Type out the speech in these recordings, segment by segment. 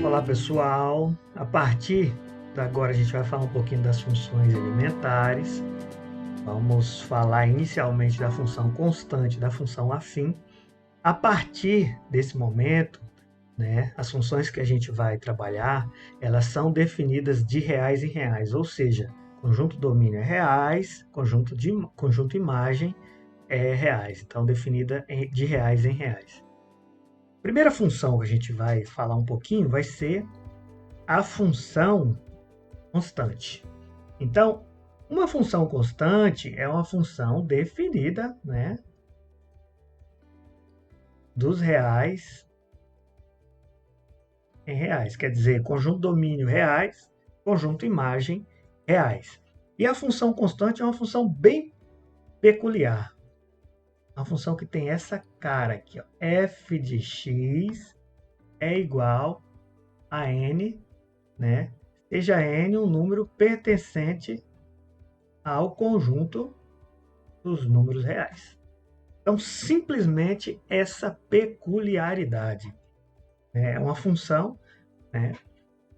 Olá pessoal, a partir de agora a gente vai falar um pouquinho das funções elementares. Vamos falar inicialmente da função constante, da função afim. A partir desse momento, as funções que a gente vai trabalhar, elas são definidas de reais em reais, ou seja, conjunto domínio é reais, conjunto imagem é reais, então definida de reais em reais. A primeira função que a gente vai falar um pouquinho vai ser a função constante. Então, uma função constante é uma função definida, dos reais em reais. Quer dizer, conjunto domínio reais, conjunto imagem reais. E a função constante é uma função bem peculiar. Uma função que tem essa cara aqui, ó. F de x é igual a n, seja n um número pertencente ao conjunto dos números reais. Então, simplesmente essa peculiaridade. É uma função,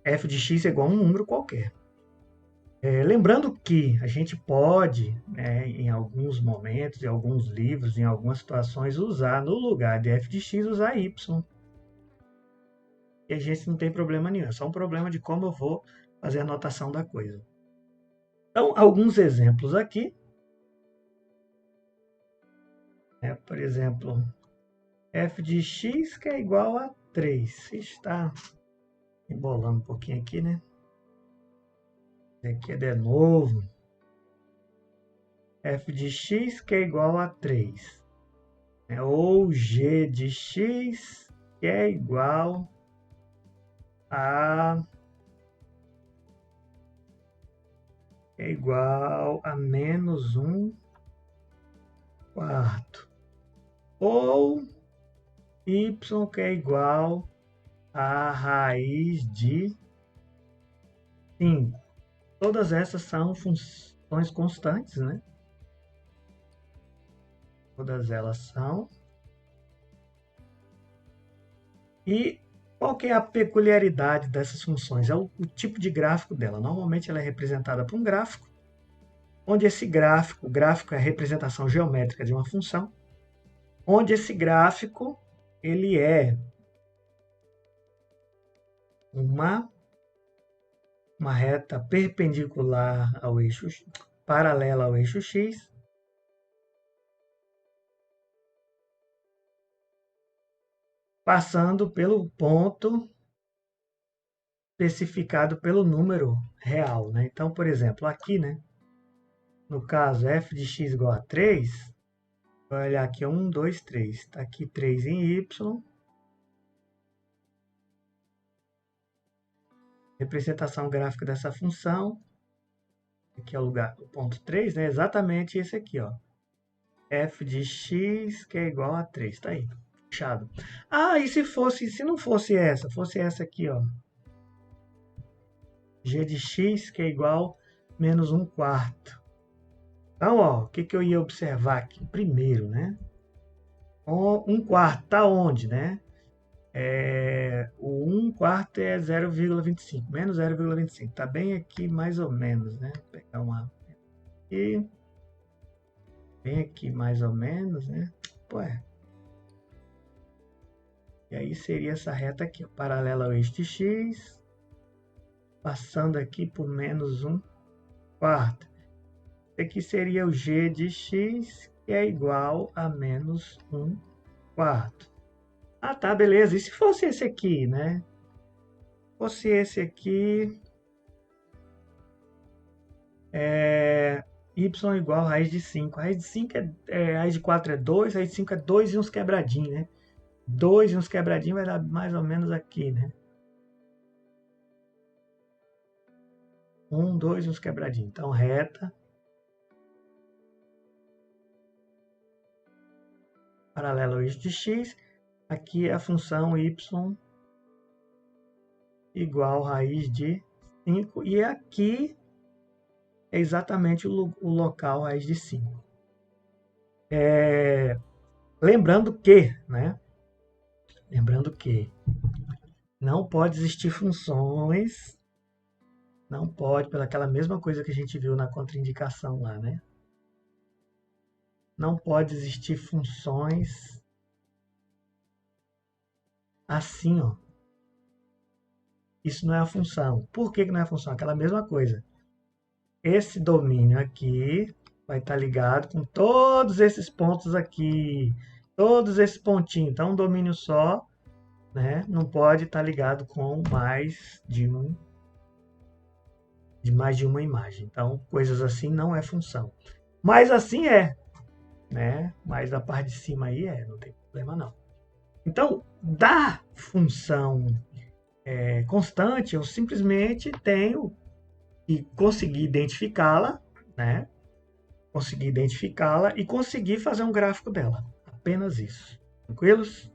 f de x é igual a um número qualquer. Lembrando que a gente pode, em alguns momentos, em alguns livros, em algumas situações, usar, no lugar de f de x, usar y. E a gente não tem problema nenhum, é só um problema de como eu vou fazer a notação da coisa. Então, alguns exemplos aqui. Por exemplo, f de x que é igual a 3. Está embolando um pouquinho aqui, né? Aqui é de novo. F de x que é igual a 3. Ou g de x que é igual a menos 1 quarto. Ou y que é igual a raiz de 5. Todas essas são funções constantes, né? Todas elas são. E qual que é a peculiaridade dessas funções? É o tipo de gráfico dela. Normalmente ela é representada por um gráfico, onde esse gráfico, o gráfico é a representação geométrica de uma função, onde esse gráfico ele é uma reta perpendicular ao eixo, paralela ao eixo x, passando pelo ponto especificado pelo número real. Então, por exemplo, aqui, no caso, f de x igual a 3, vai olhar aqui 1, 2, 3. Está aqui 3 em y. Representação gráfica dessa função. Aqui é o ponto 3, exatamente esse aqui, ó. F de x que é igual a 3. Está aí, fechado. Ah, e se não fosse essa? Fosse essa aqui, ó. G de x que é igual a menos 1 quarto. Então, ó, o que eu ia observar aqui? Primeiro, 1 quarto está onde, o 1 quarto é 0,25, menos 0,25. Está bem aqui, mais ou menos, Vou pegar uma aqui. Bem aqui, mais ou menos, E aí seria essa reta aqui, ó, paralela ao eixo de x, passando aqui por menos 1 quarto. Aqui seria o g de x, que é igual a menos 1 quarto. Ah, tá, beleza. E se fosse esse aqui, Fosse esse aqui, y igual a raiz de 5. Raiz de 5 raiz de 4 é 2, raiz de 5 é 2 e uns quebradinhos, 2 e uns quebradinhos vai dar mais ou menos aqui, 1, 2 e uns quebradinhos. Então, reta paralela ao eixo de x. Aqui é a função y igual a raiz de 5. E aqui é exatamente o local raiz de 5. Lembrando que, né? Lembrando que não pode existir funções, não pode, pelaquela mesma coisa que a gente viu na contraindicação lá, né? Não pode existir funções assim, ó. Isso não é a função. Por que não é a função? Aquela mesma coisa. Esse domínio aqui vai estar ligado com todos esses pontos aqui, todos esses pontinhos. Então, um domínio só, né, não pode estar ligado com mais de uma imagem. Então, coisas assim não é função. Mas assim é, né? Mas a parte de cima aí não tem problema não. Então, da função constante, eu simplesmente tenho que conseguir identificá-la, né? Conseguir identificá-la e conseguir fazer um gráfico dela. Apenas isso. Tranquilos?